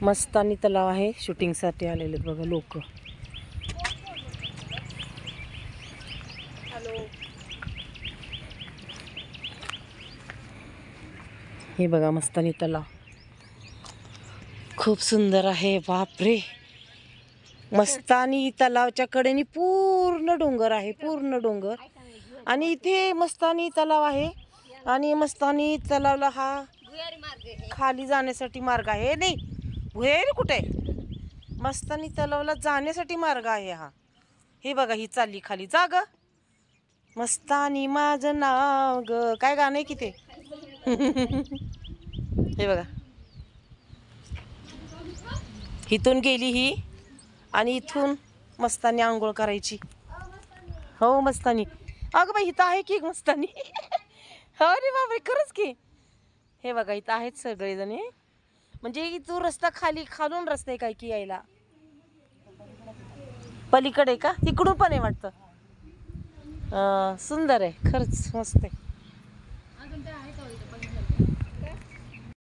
मस्तानी तलाव आहे, शूटिंगसाठी आलेले बघा लोक. हे बघा मस्तानी तलाव खूप सुंदर आहे. बापरे, मस्तानी तलावच्या कडेने पूर्ण डोंगर आहे, पूर्ण डोंगर. आणि इथे मस्तानी तलाव आहे आणि मस्तानी तलावला हा खाली जाण्यासाठी मार्ग आहे. नाही भुयारी कुठे आहे? मस्तानी तलावला जाण्यासाठी मार्ग आहे हा. हे बघा ही चालली खाली. जा ग मस्तानी माझं नाव ग, काय गाणं आहे की ते. हे बघा इथून गेली ही आणि इथून मस्तानी आंघोळ करायची. हो मस्तानी. अगं बाई इथं आहे की मस्तानी. अरे बापरे, खरंच की. हे बघा इथं आहेत सगळेजण. म्हणजे तू रस्ता खालून रस्ता आहे काय की यायला. पलीकडे का तिकडून पण आहे वाटतं. सुंदर आहे खरंच, मस्त आहे.